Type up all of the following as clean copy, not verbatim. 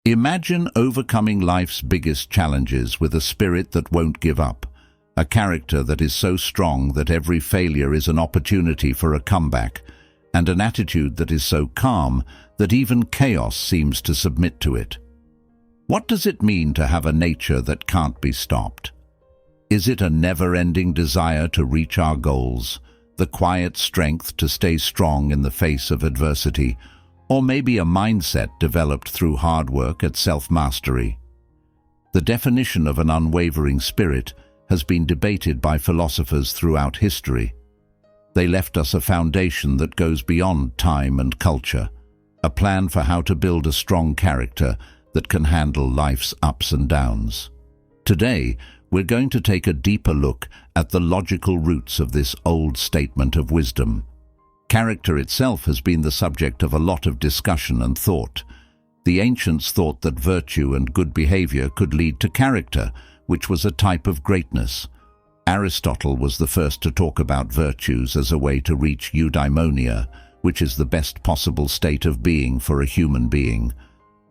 Imagine overcoming life's biggest challenges with a spirit that won't give up, a character that is so strong that every failure is an opportunity for a comeback, and an attitude that is so calm that even chaos seems to submit to it. What does it mean to have a nature that can't be stopped? Is it a never-ending desire to reach our goals, the quiet strength to stay strong in the face of adversity, or maybe a mindset developed through hard work at self-mastery? The definition of an unwavering spirit has been debated by philosophers throughout history. They left us a foundation that goes beyond time and culture, a plan for how to build a strong character that can handle life's ups and downs. Today, we're going to take a deeper look at the logical roots of this old statement of wisdom. Character itself has been the subject of a lot of discussion and thought. The ancients thought that virtue and good behavior could lead to character, which was a type of greatness. Aristotle was the first to talk about virtues as a way to reach eudaimonia, which is the best possible state of being for a human being.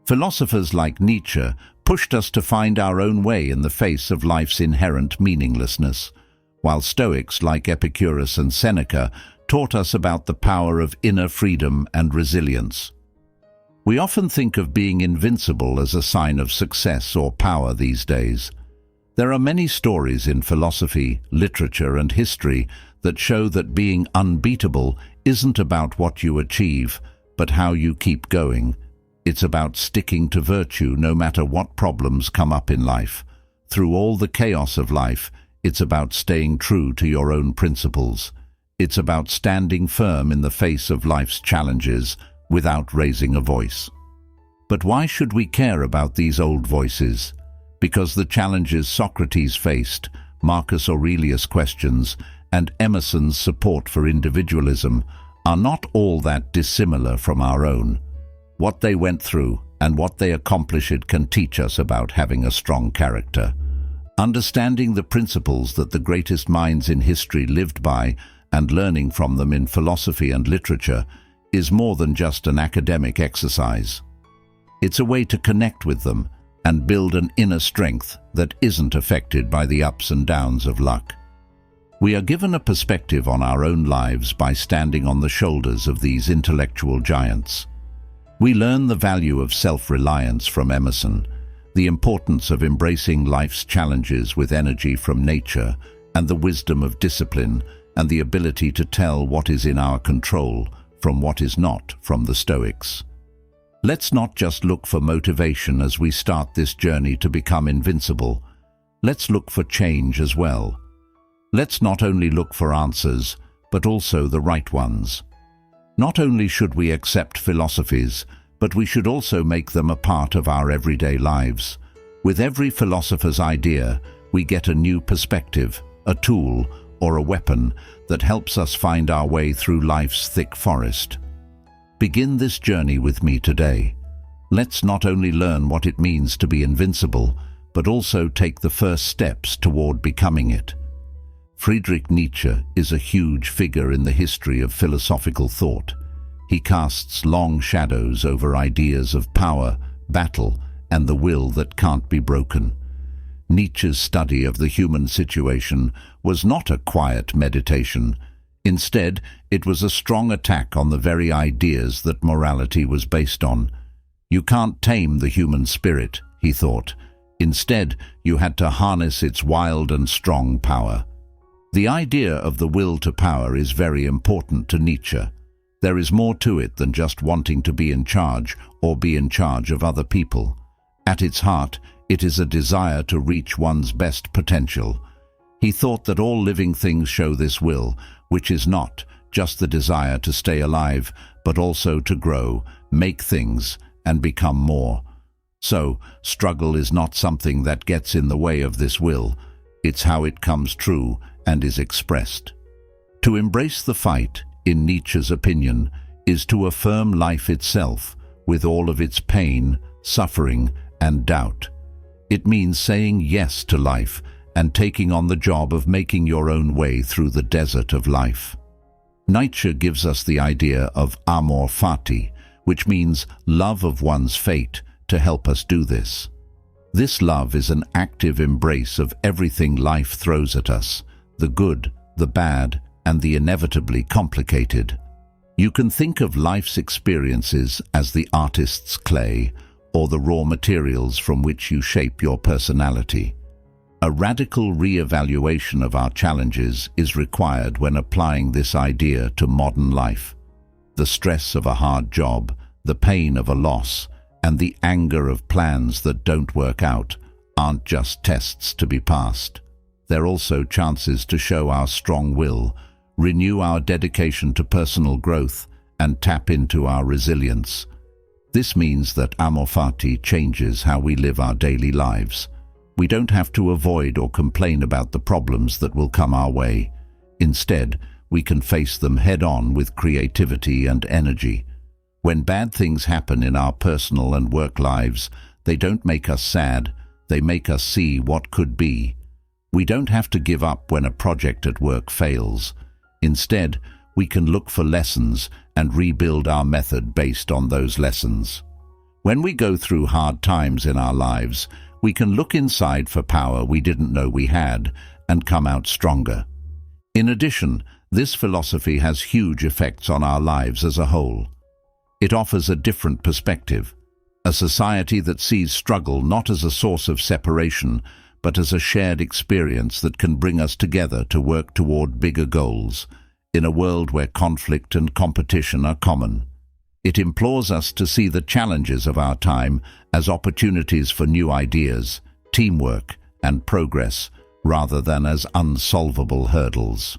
Philosophers like Nietzsche pushed us to find our own way in the face of life's inherent meaninglessness, while Stoics like Epictetus and Seneca taught us about the power of inner freedom and resilience. We often think of being invincible as a sign of success or power these days. There are many stories in philosophy, literature, and history that show that being unbeatable isn't about what you achieve, but how you keep going. It's about sticking to virtue no matter what problems come up in life. Through all the chaos of life, it's about staying true to your own principles. It's about standing firm in the face of life's challenges without raising a voice. But why should we care about these old voices? Because the challenges Socrates faced, Marcus Aurelius' questions, and Emerson's support for individualism are not all that dissimilar from our own. What they went through and what they accomplished can teach us about having a strong character. Understanding the principles that the greatest minds in history lived by and learning from them in philosophy and literature is more than just an academic exercise. It's a way to connect with them and build an inner strength that isn't affected by the ups and downs of luck. We are given a perspective on our own lives by standing on the shoulders of these intellectual giants. We learn the value of self-reliance from Emerson, the importance of embracing life's challenges with energy from nature, and the wisdom of discipline and the ability to tell what is in our control from what is not from the Stoics. Let's not just look for motivation as we start this journey to become invincible. Let's look for change as well. Let's not only look for answers, but also the right ones. Not only should we accept philosophies, but we should also make them a part of our everyday lives. With every philosopher's idea, we get a new perspective, a tool, or a weapon that helps us find our way through life's thick forest. Begin this journey with me today. Let's not only learn what it means to be invincible, but also take the first steps toward becoming it. Friedrich Nietzsche is a huge figure in the history of philosophical thought. He casts long shadows over ideas of power, battle, and the will that can't be broken. Nietzsche's study of the human situation was not a quiet meditation. Instead, it was a strong attack on the very ideas that morality was based on. You can't tame the human spirit, he thought. Instead, you had to harness its wild and strong power. The idea of the will to power is very important to Nietzsche. There is more to it than just wanting to be in charge or be in charge of other people. At its heart, it is a desire to reach one's best potential. He thought that all living things show this will, which is not just the desire to stay alive, but also to grow, make things, and become more. So, struggle is not something that gets in the way of this will. It's how it comes true and is expressed. To embrace the fight, in Nietzsche's opinion, is to affirm life itself, with all of its pain, suffering, and doubt. It means saying yes to life and taking on the job of making your own way through the desert of life. Nietzsche gives us the idea of amor fati, which means love of one's fate, to help us do this. This love is an active embrace of everything life throws at us, the good, the bad, and the inevitably complicated. You can think of life's experiences as the artist's clay, or the raw materials from which you shape your personality. A radical re-evaluation of our challenges is required when applying this idea to modern life. The stress of a hard job, the pain of a loss, and the anger of plans that don't work out aren't just tests to be passed. They're also chances to show our strong will, renew our dedication to personal growth, and tap into our resilience. This means that amor fati changes how we live our daily lives. We don't have to avoid or complain about the problems that will come our way. Instead, we can face them head-on with creativity and energy. When bad things happen in our personal and work lives, they don't make us sad, they make us see what could be. We don't have to give up when a project at work fails. Instead, we can look for lessons and rebuild our method based on those lessons. When we go through hard times in our lives, we can look inside for power we didn't know we had and come out stronger. In addition, this philosophy has huge effects on our lives as a whole. It offers a different perspective, a society that sees struggle not as a source of separation, but as a shared experience that can bring us together to work toward bigger goals, in a world where conflict and competition are common. It implores us to see the challenges of our time as opportunities for new ideas, teamwork, and progress, rather than as unsolvable hurdles.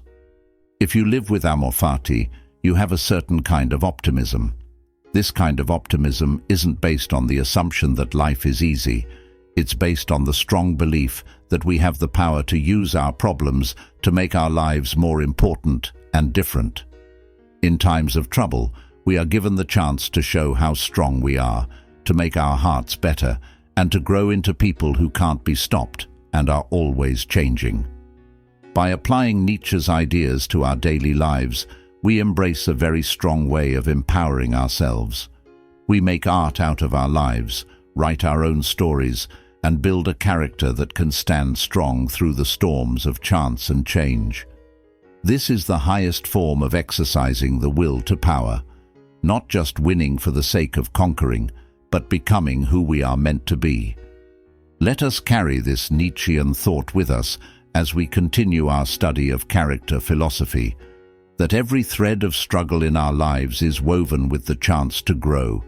If you live with amor fati, you have a certain kind of optimism. This kind of optimism isn't based on the assumption that life is easy. It's based on the strong belief that we have the power to use our problems to make our lives more important and different. In times of trouble, we are given the chance to show how strong we are, to make our hearts better, and to grow into people who can't be stopped and are always changing. By applying Nietzsche's ideas to our daily lives, we embrace a very strong way of empowering ourselves. We make art out of our lives, write our own stories, and build a character that can stand strong through the storms of chance and change. This is the highest form of exercising the will to power, not just winning for the sake of conquering, but becoming who we are meant to be. Let us carry this Nietzschean thought with us as we continue our study of character philosophy, that every thread of struggle in our lives is woven with the chance to grow,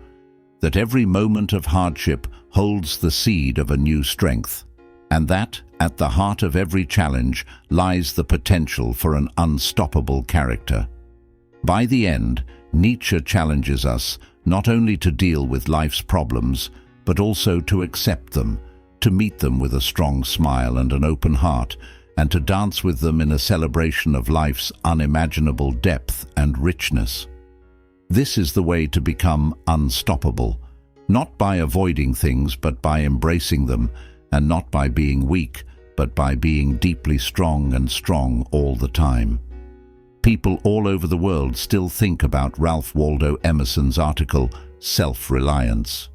that every moment of hardship holds the seed of a new strength, and that, at the heart of every challenge, lies the potential for an unstoppable character. By the end, Nietzsche challenges us not only to deal with life's problems, but also to accept them, to meet them with a strong smile and an open heart, and to dance with them in a celebration of life's unimaginable depth and richness. This is the way to become unstoppable, not by avoiding things but by embracing them, and not by being weak but by being deeply strong and strong all the time. People all over the world still think about Ralph Waldo Emerson's article, Self-Reliance.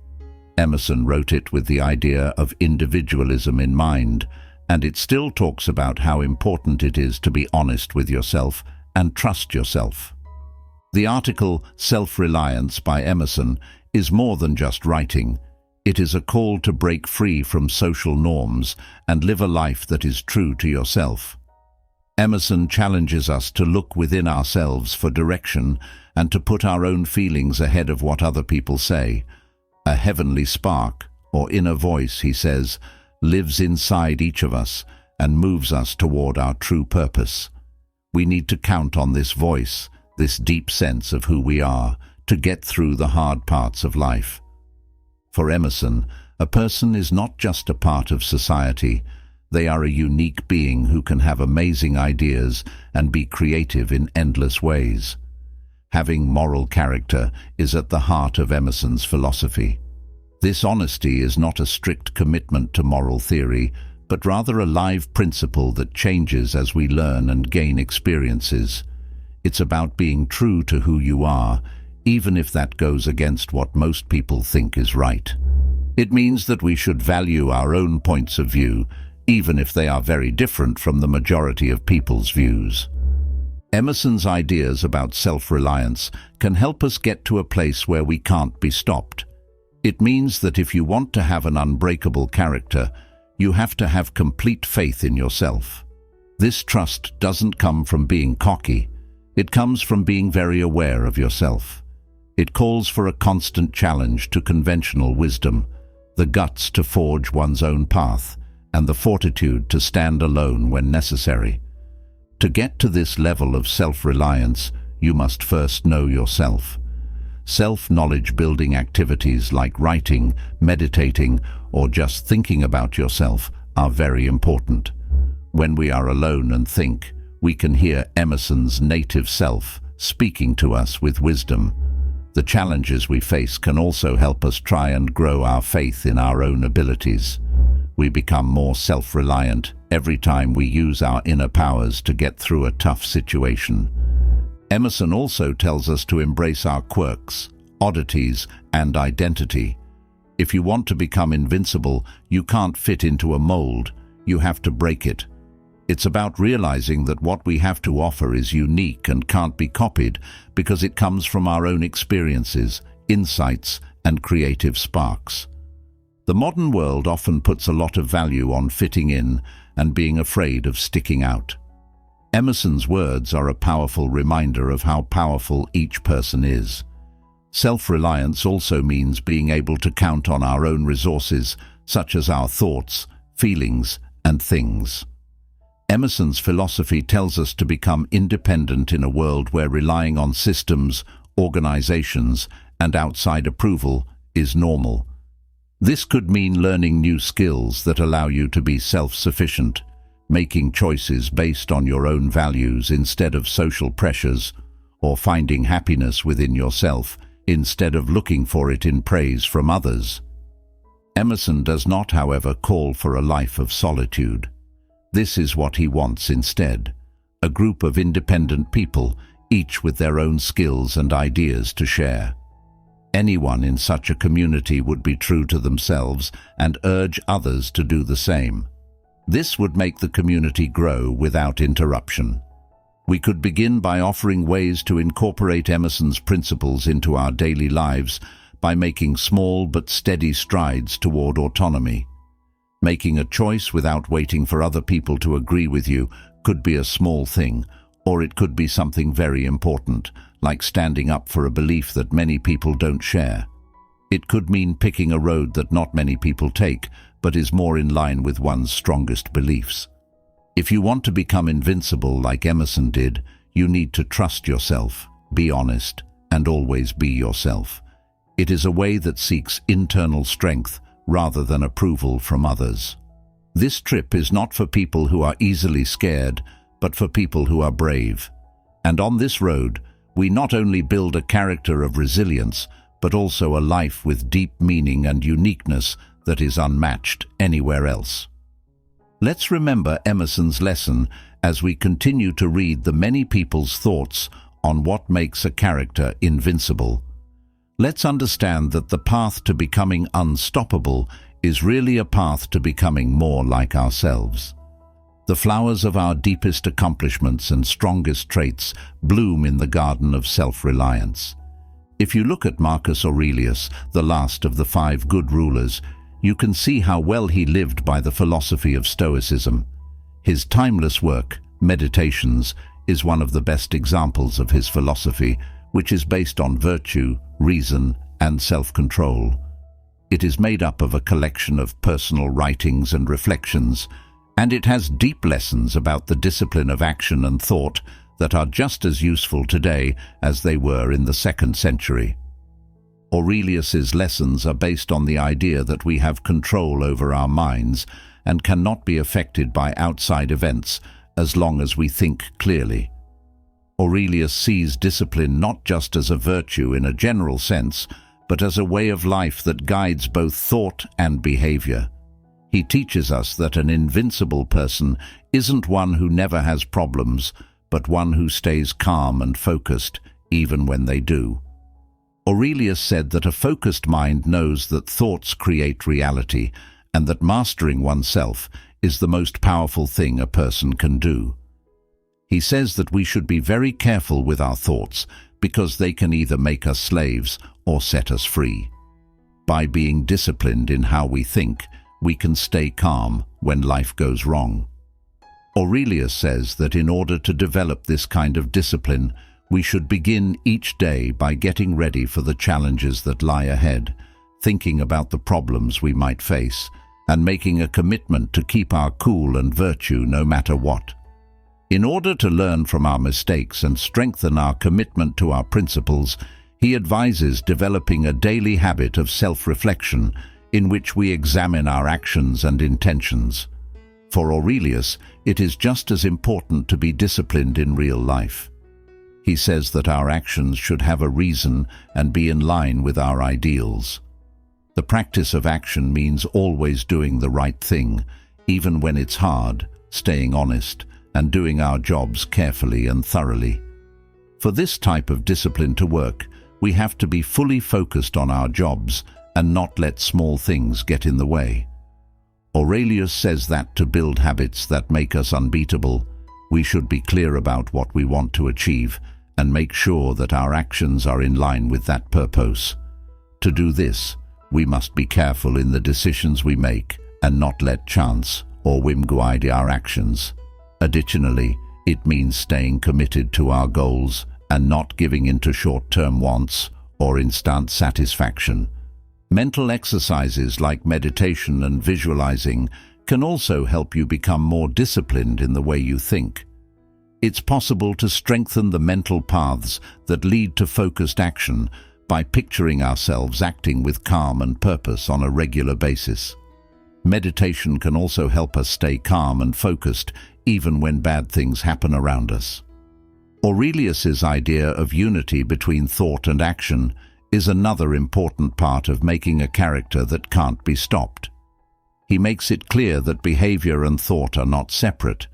Emerson wrote it with the idea of individualism in mind, and it still talks about how important it is to be honest with yourself and trust yourself. The article Self-Reliance by Emerson is more than just writing. It is a call to break free from social norms and live a life that is true to yourself. Emerson challenges us to look within ourselves for direction and to put our own feelings ahead of what other people say. A heavenly spark, or inner voice, he says, lives inside each of us and moves us toward our true purpose. We need to count on this voice, this deep sense of who we are, to get through the hard parts of life. For Emerson, a person is not just a part of society. They are a unique being who can have amazing ideas and be creative in endless ways. Having moral character is at the heart of Emerson's philosophy. This honesty is not a strict commitment to moral theory, but rather a live principle that changes as we learn and gain experiences. It's about being true to who you are, even if that goes against what most people think is right. It means that we should value our own points of view, even if they are very different from the majority of people's views. Emerson's ideas about self-reliance can help us get to a place where we can't be stopped. It means that if you want to have an unbreakable character, you have to have complete faith in yourself. This trust doesn't come from being cocky. It comes from being very aware of yourself. It calls for a constant challenge to conventional wisdom, the guts to forge one's own path, and the fortitude to stand alone when necessary. To get to this level of self-reliance, you must first know yourself. Self-knowledge building activities like writing, meditating, or just thinking about yourself are very important. When we are alone and think, we can hear Emerson's native self speaking to us with wisdom. The challenges we face can also help us try and grow our faith in our own abilities. We become more self-reliant every time we use our inner powers to get through a tough situation. Emerson also tells us to embrace our quirks, oddities, and identity. If you want to become invincible, you can't fit into a mold. You have to break it. It's about realizing that what we have to offer is unique and can't be copied because it comes from our own experiences, insights, and creative sparks. The modern world often puts a lot of value on fitting in and being afraid of sticking out. Emerson's words are a powerful reminder of how powerful each person is. Self-reliance also means being able to count on our own resources, such as our thoughts, feelings, and things. Emerson's philosophy tells us to become independent in a world where relying on systems, organizations, and outside approval is normal. This could mean learning new skills that allow you to be self-sufficient, making choices based on your own values instead of social pressures, or finding happiness within yourself instead of looking for it in praise from others. Emerson does not, however, call for a life of solitude. This is what he wants instead: a group of independent people, each with their own skills and ideas to share. Anyone in such a community would be true to themselves and urge others to do the same. This would make the community grow without interruption. We could begin by offering ways to incorporate Emerson's principles into our daily lives by making small but steady strides toward autonomy. Making a choice without waiting for other people to agree with you could be a small thing, or it could be something very important, like standing up for a belief that many people don't share. It could mean picking a road that not many people take, but is more in line with one's strongest beliefs. If you want to become invincible like Emerson did, you need to trust yourself, be honest, and always be yourself. It is a way that seeks internal strength rather than approval from others. This trip is not for people who are easily scared, but for people who are brave. And on this road, we not only build a character of resilience, but also a life with deep meaning and uniqueness that is unmatched anywhere else. Let's remember Emerson's lesson as we continue to read the many people's thoughts on what makes a character invincible. Let's understand that the path to becoming unstoppable is really a path to becoming more like ourselves. The flowers of our deepest accomplishments and strongest traits bloom in the garden of self-reliance. If you look at Marcus Aurelius, the last of the 5 good rulers, you can see how well he lived by the philosophy of Stoicism. His timeless work, Meditations, is one of the best examples of his philosophy, which is based on virtue, reason, and self-control. It is made up of a collection of personal writings and reflections, and it has deep lessons about the discipline of action and thought that are just as useful today as they were in the 2nd century. Aurelius's lessons are based on the idea that we have control over our minds and cannot be affected by outside events as long as we think clearly. Aurelius sees discipline not just as a virtue in a general sense, but as a way of life that guides both thought and behavior. He teaches us that an invincible person isn't one who never has problems, but one who stays calm and focused even when they do. Aurelius said that a focused mind knows that thoughts create reality and that mastering oneself is the most powerful thing a person can do. He says that we should be very careful with our thoughts because they can either make us slaves or set us free. By being disciplined in how we think, we can stay calm when life goes wrong. Aurelius says that in order to develop this kind of discipline, we should begin each day by getting ready for the challenges that lie ahead, thinking about the problems we might face, and making a commitment to keep our cool and virtue no matter what. In order to learn from our mistakes and strengthen our commitment to our principles, he advises developing a daily habit of self-reflection in which we examine our actions and intentions. For Aurelius, it is just as important to be disciplined in real life. He says that our actions should have a reason and be in line with our ideals. The practice of action means always doing the right thing, even when it's hard, staying honest, and doing our jobs carefully and thoroughly. For this type of discipline to work, we have to be fully focused on our jobs and not let small things get in the way. Aurelius says that to build habits that make us unbeatable, we should be clear about what we want to achieve and make sure that our actions are in line with that purpose. To do this, we must be careful in the decisions we make and not let chance or whim guide our actions. Additionally, it means staying committed to our goals and not giving in to short-term wants or instant satisfaction. Mental exercises like meditation and visualizing can also help you become more disciplined in the way you think. It's possible to strengthen the mental paths that lead to focused action by picturing ourselves acting with calm and purpose on a regular basis. Meditation can also help us stay calm and focused even when bad things happen around us. Aurelius's idea of unity between thought and action is another important part of making a character that can't be stopped. He makes it clear that behavior and thought are not separate,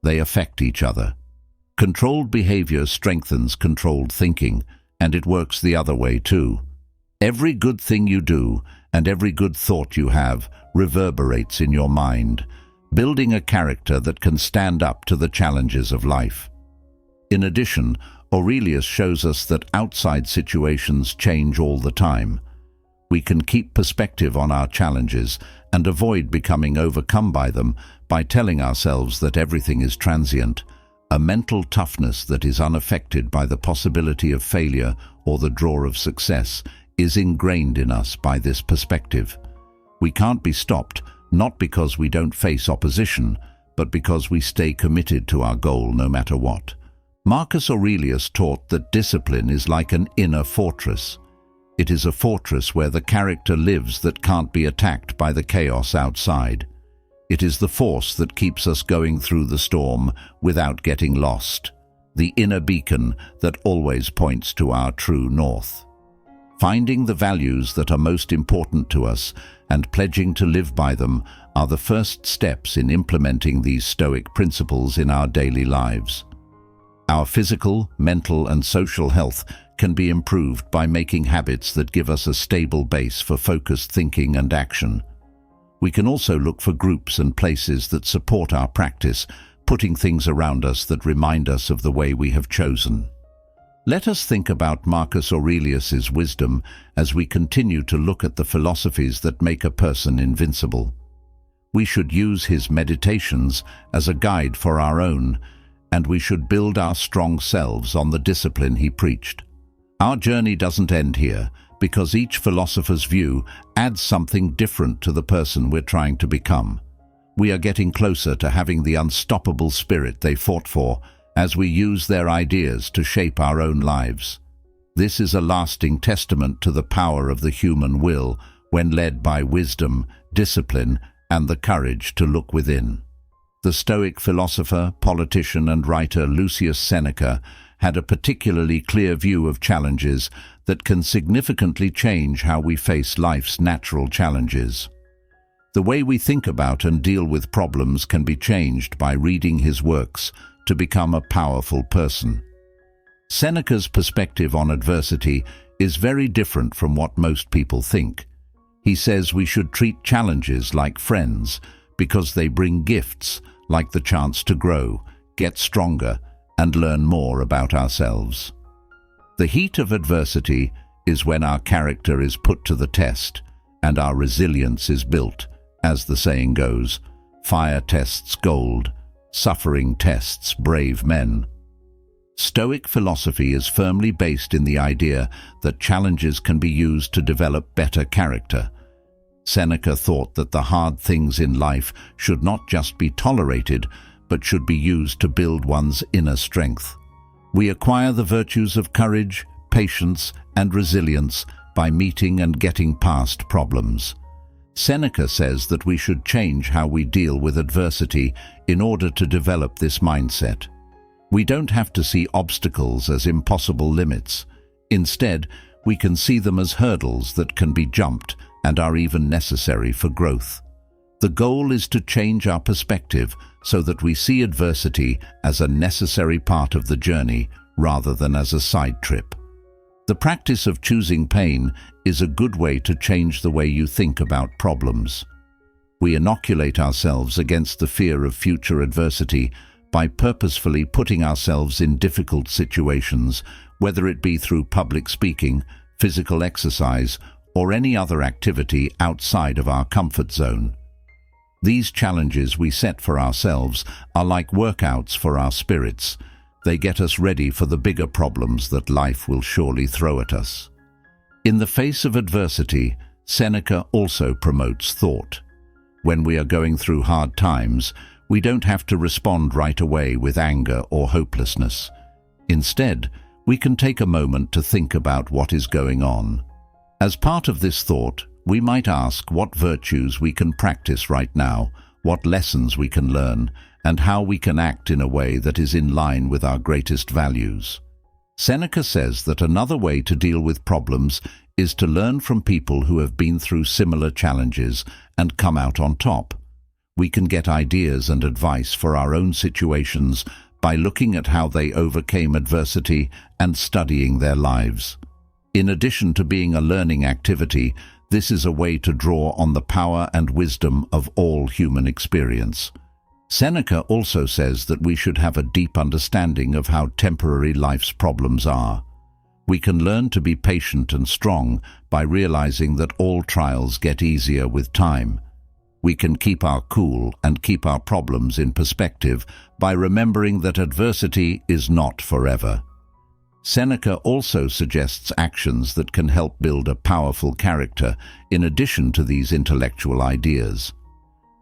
they affect each other. Controlled behavior strengthens controlled thinking, and it works the other way too. Every good thing you do and every good thought you have reverberates in your mind, building a character that can stand up to the challenges of life. In addition, Aurelius shows us that outside situations change all the time. We can keep perspective on our challenges and avoid becoming overcome by them by telling ourselves that everything is transient. A mental toughness that is unaffected by the possibility of failure or the draw of success is ingrained in us by this perspective. We can't be stopped, not because we don't face opposition, but because we stay committed to our goal no matter what. Marcus Aurelius taught that discipline is like an inner fortress. It is a fortress where the character lives that can't be attacked by the chaos outside. It is the force that keeps us going through the storm without getting lost, the inner beacon that always points to our true north. Finding the values that are most important to us and pledging to live by them are the first steps in implementing these Stoic principles in our daily lives. Our physical, mental, and social health can be improved by making habits that give us a stable base for focused thinking and action. We can also look for groups and places that support our practice, putting things around us that remind us of the way we have chosen. Let us think about Marcus Aurelius's wisdom as we continue to look at the philosophies that make a person invincible. We should use his meditations as a guide for our own, and we should build our strong selves on the discipline he preached. Our journey doesn't end here, because each philosopher's view adds something different to the person we're trying to become. We are getting closer to having the unstoppable spirit they fought for as we use their ideas to shape our own lives. This is a lasting testament to the power of the human will when led by wisdom, discipline, and the courage to look within. The Stoic philosopher, politician, and writer Lucius Seneca had a particularly clear view of challenges that can significantly change how we face life's natural challenges. The way we think about and deal with problems can be changed by reading his works to become a powerful person. Seneca's perspective on adversity is very different from what most people think. He says we should treat challenges like friends because they bring gifts like the chance to grow, get stronger, and learn more about ourselves. The heat of adversity is when our character is put to the test and our resilience is built. As the saying goes, fire tests gold, suffering tests brave men. Stoic philosophy is firmly based in the idea that challenges can be used to develop better character. Seneca thought that the hard things in life should not just be tolerated, but should be used to build one's inner strength. We acquire the virtues of courage, patience, and resilience by meeting and getting past problems. Seneca says that we should change how we deal with adversity in order to develop this mindset. We don't have to see obstacles as impossible limits. Instead, we can see them as hurdles that can be jumped and are even necessary for growth. The goal is to change our perspective so that we see adversity as a necessary part of the journey rather than as a side trip. The practice of choosing pain is a good way to change the way you think about problems. We inoculate ourselves against the fear of future adversity by purposefully putting ourselves in difficult situations, whether it be through public speaking, physical exercise, or any other activity outside of our comfort zone. These challenges we set for ourselves are like workouts for our spirits. They get us ready for the bigger problems that life will surely throw at us. In the face of adversity, Seneca also promotes thought. When we are going through hard times, we don't have to respond right away with anger or hopelessness. Instead, we can take a moment to think about what is going on. As part of this thought, we might ask what virtues we can practice right now, what lessons we can learn, and how we can act in a way that is in line with our greatest values. Seneca says that another way to deal with problems is to learn from people who have been through similar challenges and come out on top. We can get ideas and advice for our own situations by looking at how they overcame adversity and studying their lives. In addition to being a learning activity, this is a way to draw on the power and wisdom of all human experience. Seneca also says that we should have a deep understanding of how temporary life's problems are. We can learn to be patient and strong by realizing that all trials get easier with time. We can keep our cool and keep our problems in perspective by remembering that adversity is not forever. Seneca also suggests actions that can help build a powerful character in addition to these intellectual ideas.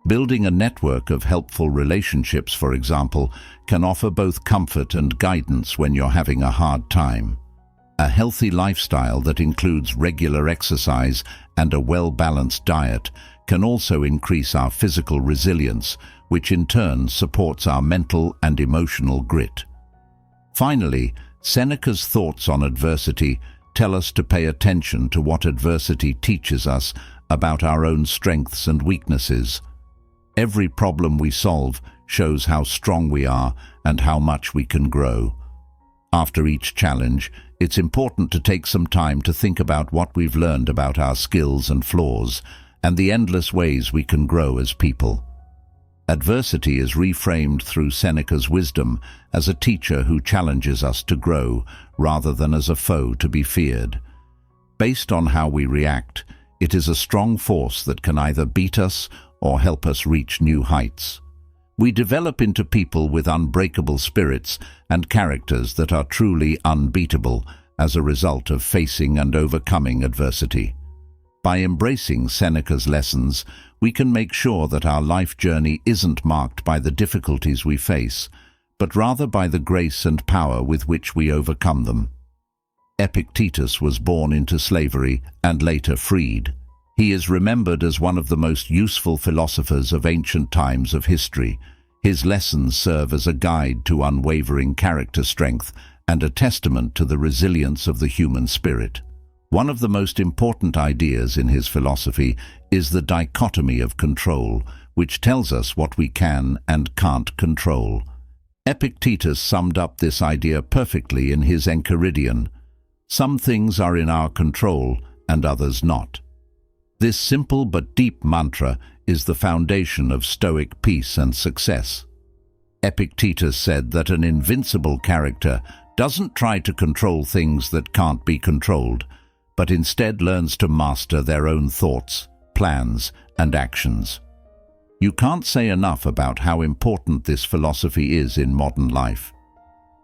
Building a network of helpful relationships, for example, can offer both comfort and guidance when you're having a hard time. A healthy lifestyle that includes regular exercise and a well-balanced diet can also increase our physical resilience, which in turn supports our mental and emotional grit. Finally, Seneca's thoughts on adversity tell us to pay attention to what adversity teaches us about our own strengths and weaknesses. Every problem we solve shows how strong we are and how much we can grow. After each challenge, it's important to take some time to think about what we've learned about our skills and flaws, and the endless ways we can grow as people. Adversity is reframed through Seneca's wisdom as a teacher who challenges us to grow rather than as a foe to be feared. Based on how we react, it is a strong force that can either beat us or help us reach new heights. We develop into people with unbreakable spirits and characters that are truly unbeatable as a result of facing and overcoming adversity. By embracing Seneca's lessons, we can make sure that our life journey isn't marked by the difficulties we face, but rather by the grace and power with which we overcome them. Epictetus was born into slavery and later freed. He is remembered as one of the most useful philosophers of ancient times of history. His lessons serve as a guide to unwavering character strength and a testament to the resilience of the human spirit. One of the most important ideas in his philosophy is the dichotomy of control, which tells us what we can and can't control. Epictetus summed up this idea perfectly in his Enchiridion. Some things are in our control and others not. This simple but deep mantra is the foundation of Stoic peace and success. Epictetus said that an invincible character doesn't try to control things that can't be controlled, but instead learns to master their own thoughts, plans, and actions. You can't say enough about how important this philosophy is in modern life.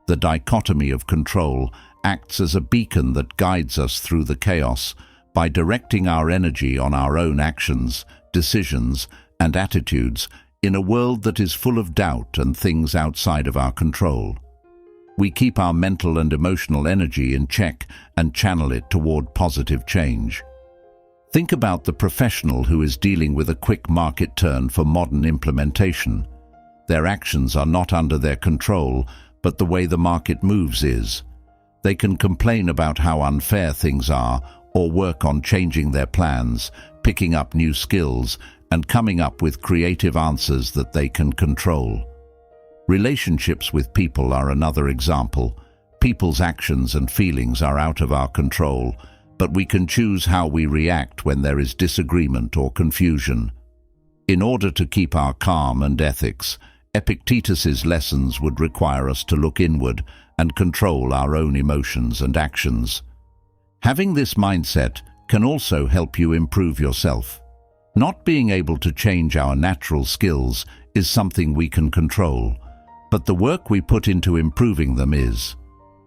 The dichotomy of control acts as a beacon that guides us through the chaos by directing our energy on our own actions, decisions, and attitudes in a world that is full of doubt and things outside of our control. We keep our mental and emotional energy in check and channel it toward positive change. Think about the professional who is dealing with a quick market turn for modern implementation. Their actions are not under their control, but the way the market moves is. They can complain about how unfair things are, or work on changing their plans, picking up new skills, and coming up with creative answers that they can control. Relationships with people are another example. People's actions and feelings are out of our control, but we can choose how we react when there is disagreement or confusion. In order to keep our calm and ethics, Epictetus's lessons would require us to look inward and control our own emotions and actions. Having this mindset can also help you improve yourself. Not being able to change our natural skills is something we can control, but the work we put into improving them is.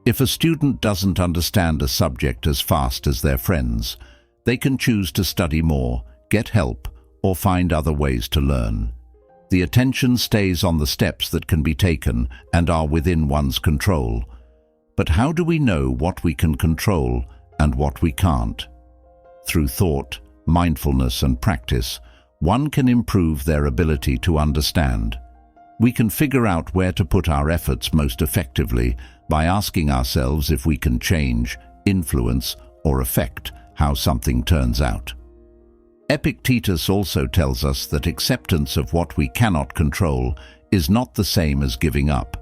If a student doesn't understand a subject as fast as their friends, they can choose to study more, get help, or find other ways to learn. The attention stays on the steps that can be taken and are within one's control. But how do we know what we can control and what we can't? Through thought, mindfulness, and practice, one can improve their ability to understand. We can figure out where to put our efforts most effectively by asking ourselves if we can change, influence, or affect how something turns out. Epictetus also tells us that acceptance of what we cannot control is not the same as giving up.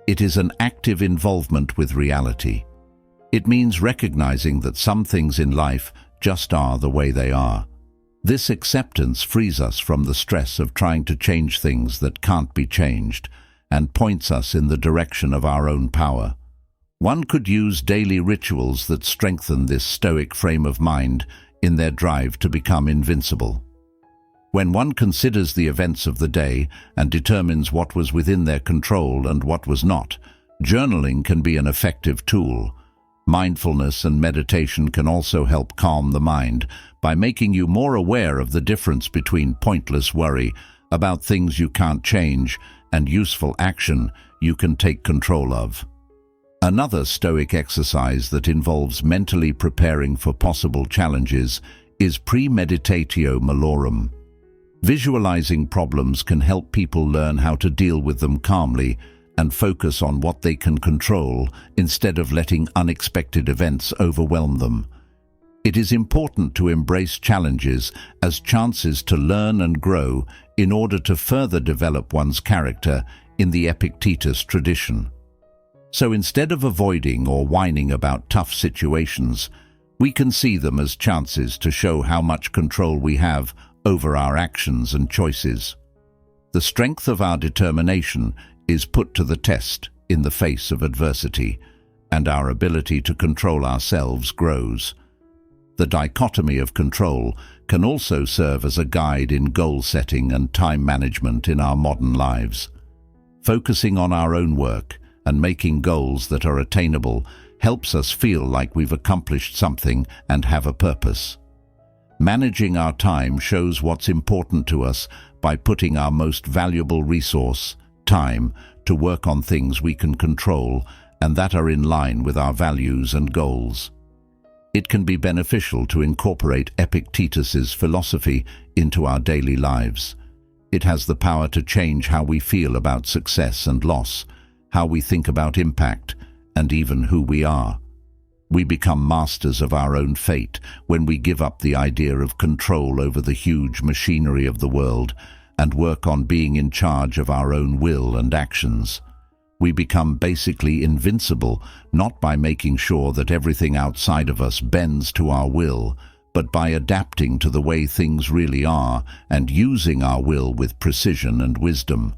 It is an active involvement with reality. It means recognizing that some things in life just are the way they are. This acceptance frees us from the stress of trying to change things that can't be changed and points us in the direction of our own power. One could use daily rituals that strengthen this Stoic frame of mind in their drive to become invincible. When one considers the events of the day and determines what was within their control and what was not, journaling can be an effective tool. Mindfulness and meditation can also help calm the mind by making you more aware of the difference between pointless worry about things you can't change and useful action you can take control of. Another Stoic exercise that involves mentally preparing for possible challenges is premeditatio malorum. Visualizing problems can help people learn how to deal with them calmly and focus on what they can control instead of letting unexpected events overwhelm them. It is important to embrace challenges as chances to learn and grow in order to further develop one's character in the Epictetus tradition. So instead of avoiding or whining about tough situations, we can see them as chances to show how much control we have over our actions and choices. The strength of our determination is put to the test in the face of adversity, and our ability to control ourselves grows. The dichotomy of control can also serve as a guide in goal setting and time management in our modern lives. Focusing on our own work and making goals that are attainable helps us feel like we've accomplished something and have a purpose. Managing our time shows what's important to us by putting our most valuable resource, time, to work on things we can control and that are in line with our values and goals. It can be beneficial to incorporate Epictetus's philosophy into our daily lives. It has the power to change how we feel about success and loss, how we think about impact, and even who we are. We become masters of our own fate when we give up the idea of control over the huge machinery of the world and work on being in charge of our own will and actions. We become basically invincible, not by making sure that everything outside of us bends to our will, but by adapting to the way things really are and using our will with precision and wisdom.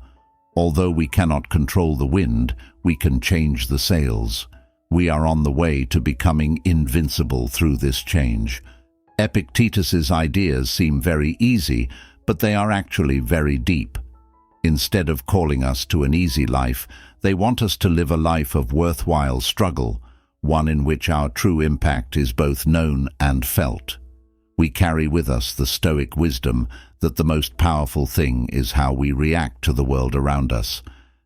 Although we cannot control the wind, we can change the sails. We are on the way to becoming invincible through this change. Epictetus's ideas seem very easy, but they are actually very deep. Instead of calling us to an easy life, they want us to live a life of worthwhile struggle, one in which our true impact is both known and felt. We carry with us the Stoic wisdom that the most powerful thing is how we react to the world around us,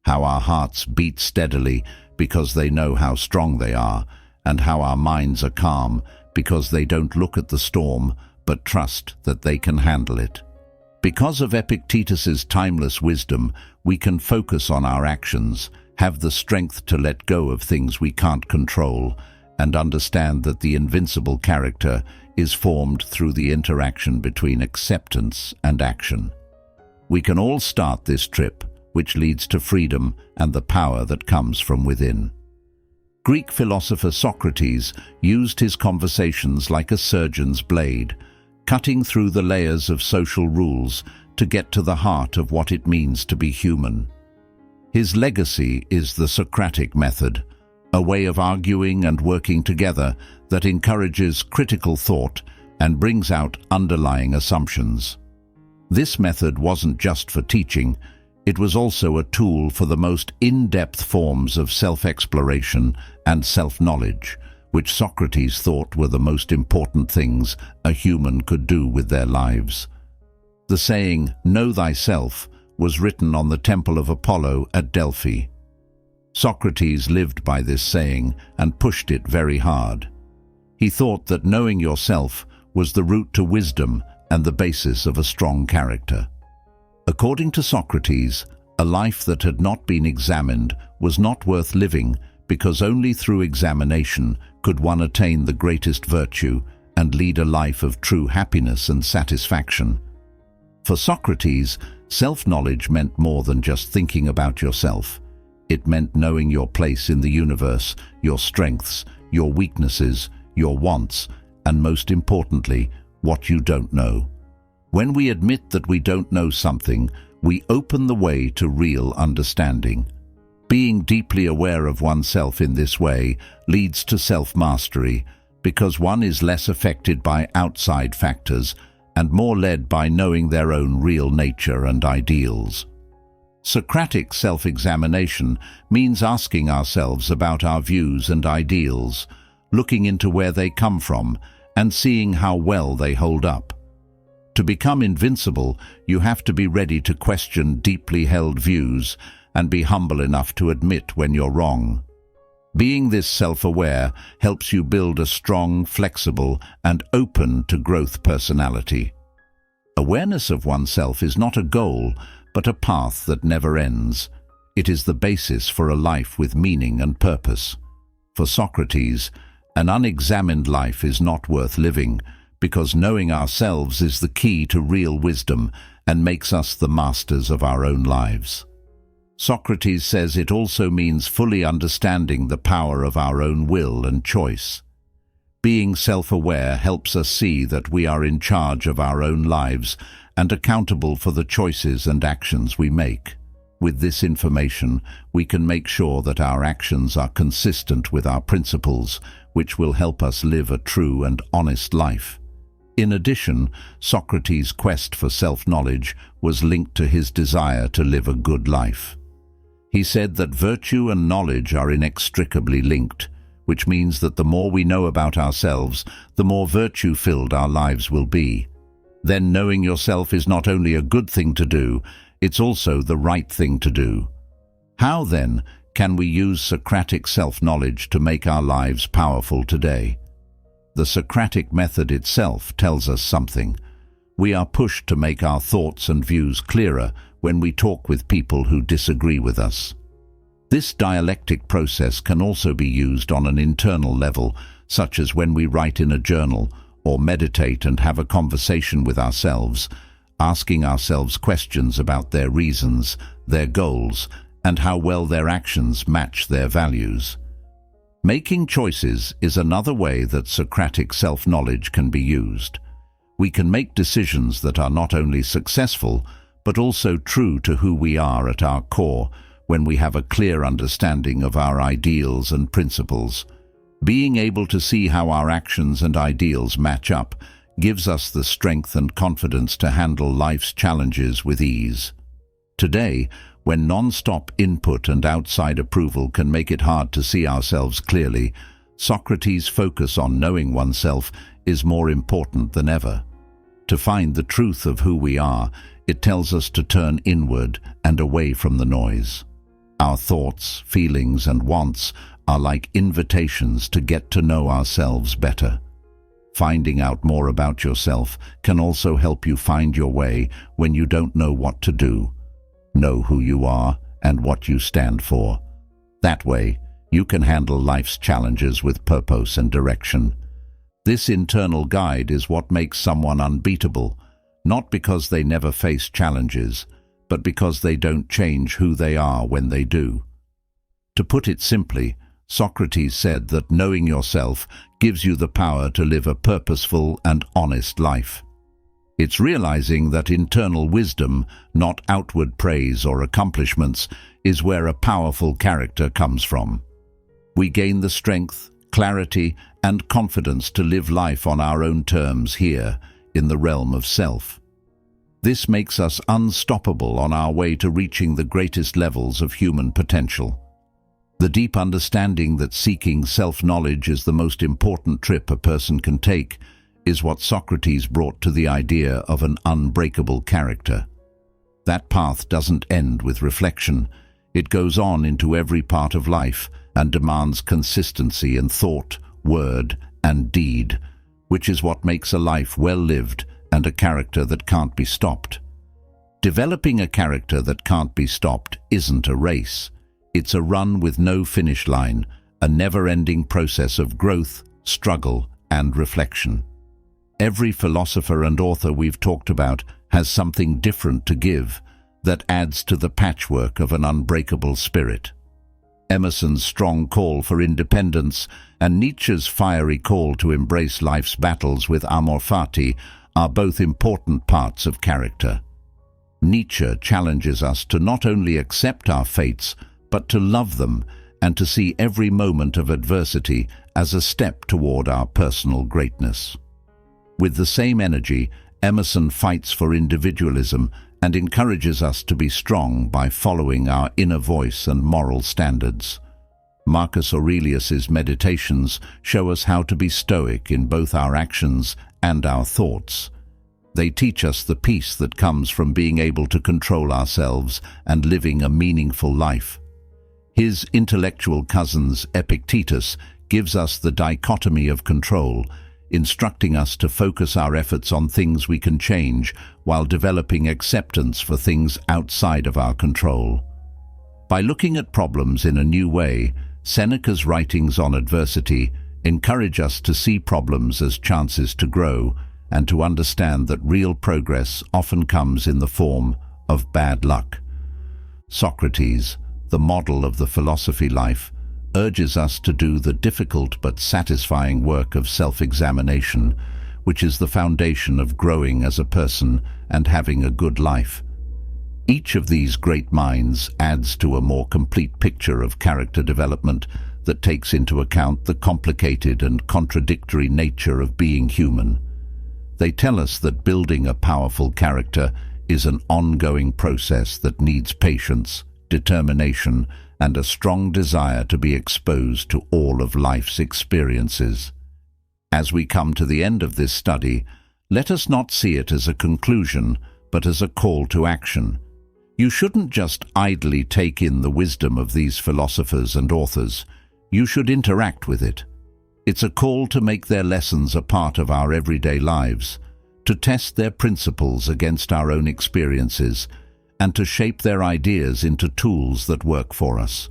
how our hearts beat steadily because they know how strong they are, and how our minds are calm because they don't look at the storm but trust that they can handle it. Because of Epictetus's timeless wisdom, we can focus on our actions, have the strength to let go of things we can't control, and understand that the invincible character is formed through the interaction between acceptance and action. We can all start this trip, which leads to freedom and the power that comes from within. Greek philosopher Socrates used his conversations like a surgeon's blade, cutting through the layers of social rules to get to the heart of what it means to be human. His legacy is the Socratic method, a way of arguing and working together that encourages critical thought and brings out underlying assumptions. This method wasn't just for teaching, it was also a tool for the most in-depth forms of self-exploration and self-knowledge, which Socrates thought were the most important things a human could do with their lives. The saying, "Know thyself," was written on the Temple of Apollo at Delphi. Socrates lived by this saying and pushed it very hard. He thought that knowing yourself was the route to wisdom and the basis of a strong character. According to Socrates, a life that had not been examined was not worth living because only through examination could one attain the greatest virtue and lead a life of true happiness and satisfaction. For Socrates, self-knowledge meant more than just thinking about yourself. It meant knowing your place in the universe, your strengths, your weaknesses, your wants, and most importantly, what you don't know. When we admit that we don't know something, we open the way to real understanding. Being deeply aware of oneself in this way leads to self-mastery, because one is less affected by outside factors and more led by knowing their own real nature and ideals. Socratic self-examination means asking ourselves about our views and ideals, looking into where they come from, and seeing how well they hold up. To become invincible, you have to be ready to question deeply held views and be humble enough to admit when you're wrong. Being this self-aware helps you build a strong, flexible, and open to growth personality. Awareness of oneself is not a goal, but a path that never ends. It is the basis for a life with meaning and purpose. For Socrates, an unexamined life is not worth living, because knowing ourselves is the key to real wisdom and makes us the masters of our own lives. Socrates says it also means fully understanding the power of our own will and choice. Being self-aware helps us see that we are in charge of our own lives and accountable for the choices and actions we make. With this information, we can make sure that our actions are consistent with our principles, which will help us live a true and honest life. In addition, Socrates' quest for self-knowledge was linked to his desire to live a good life. He said that virtue and knowledge are inextricably linked, which means that the more we know about ourselves, the more virtue-filled our lives will be. Then knowing yourself is not only a good thing to do, it's also the right thing to do. How, then, can we use Socratic self-knowledge to make our lives powerful today? The Socratic method itself tells us something. We are pushed to make our thoughts and views clearer when we talk with people who disagree with us. This dialectic process can also be used on an internal level, such as when we write in a journal or meditate and have a conversation with ourselves, asking ourselves questions about their reasons, their goals, and how well their actions match their values. Making choices is another way that Socratic self-knowledge can be used. We can make decisions that are not only successful, but also true to who we are at our core when we have a clear understanding of our ideals and principles. Being able to see how our actions and ideals match up gives us the strength and confidence to handle life's challenges with ease. Today, when non-stop input and outside approval can make it hard to see ourselves clearly, Socrates' focus on knowing oneself is more important than ever. To find the truth of who we are, it tells us to turn inward and away from the noise. Our thoughts, feelings, and wants are like invitations to get to know ourselves better. Finding out more about yourself can also help you find your way when you don't know what to do. Know who you are and what you stand for. That way, you can handle life's challenges with purpose and direction. This internal guide is what makes someone unbeatable, not because they never face challenges, but because they don't change who they are when they do. To put it simply, Socrates said that knowing yourself gives you the power to live a purposeful and honest life. It's realizing that internal wisdom, not outward praise or accomplishments, is where a powerful character comes from. We gain the strength, clarity, and confidence to live life on our own terms here, in the realm of self. This makes us unstoppable on our way to reaching the greatest levels of human potential. The deep understanding that seeking self-knowledge is the most important trip a person can take is what Socrates brought to the idea of an unbreakable character. That path doesn't end with reflection. It goes on into every part of life and demands consistency in thought, word, and deed, which is what makes a life well lived and a character that can't be stopped. Developing a character that can't be stopped isn't a race. It's a run with no finish line, a never-ending process of growth, struggle, and reflection. Every philosopher and author we've talked about has something different to give that adds to the patchwork of an unbreakable spirit. Emerson's strong call for independence and Nietzsche's fiery call to embrace life's battles with amor fati are both important parts of character. Nietzsche challenges us to not only accept our fates, but to love them and to see every moment of adversity as a step toward our personal greatness. With the same energy, Emerson fights for individualism and encourages us to be strong by following our inner voice and moral standards. Marcus Aurelius's meditations show us how to be stoic in both our actions and our thoughts. They teach us the peace that comes from being able to control ourselves and living a meaningful life. His intellectual cousin Epictetus gives us the dichotomy of control, instructing us to focus our efforts on things we can change while developing acceptance for things outside of our control. By looking at problems in a new way, Seneca's writings on adversity encourage us to see problems as chances to grow and to understand that real progress often comes in the form of bad luck. Socrates, the model of the philosophy life, urges us to do the difficult but satisfying work of self-examination, which is the foundation of growing as a person and having a good life. Each of these great minds adds to a more complete picture of character development that takes into account the complicated and contradictory nature of being human. They tell us that building a powerful character is an ongoing process that needs patience, determination, and a strong desire to be exposed to all of life's experiences. As we come to the end of this study, let us not see it as a conclusion, but as a call to action. You shouldn't just idly take in the wisdom of these philosophers and authors. You should interact with it. It's a call to make their lessons a part of our everyday lives, to test their principles against our own experiences, and to shape their ideas into tools that work for us.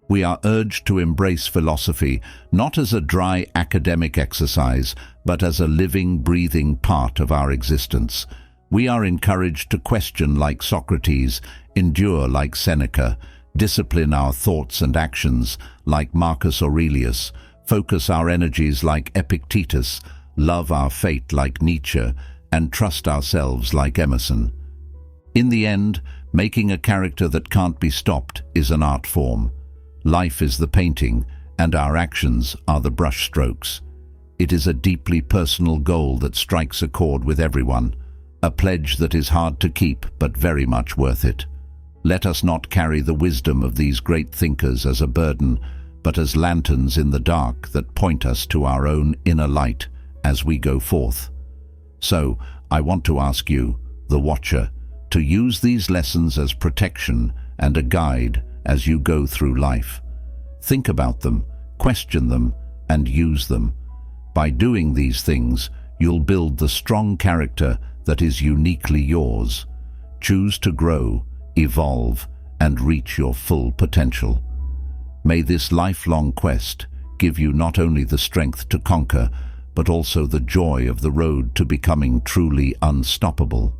We are urged to embrace philosophy not as a dry academic exercise, but as a living, breathing part of our existence. We are encouraged to question like Socrates, endure like Seneca, Discipline our thoughts and actions like Marcus Aurelius, focus our energies like Epictetus, love our fate like Nietzsche, and trust ourselves like Emerson. In the end, making a character that can't be stopped is an art form. Life is the painting, and our actions are the brushstrokes. It is a deeply personal goal that strikes a chord with everyone, a pledge that is hard to keep but very much worth it. Let us not carry the wisdom of these great thinkers as a burden, but as lanterns in the dark that point us to our own inner light as we go forth. So, I want to ask you, the watcher, to use these lessons as protection and a guide as you go through life. Think about them, question them, and use them. By doing these things, you'll build the strong character that is uniquely yours. Choose to grow, evolve, and reach your full potential. May this lifelong quest give you not only the strength to conquer, but also the joy of the road to becoming truly unstoppable.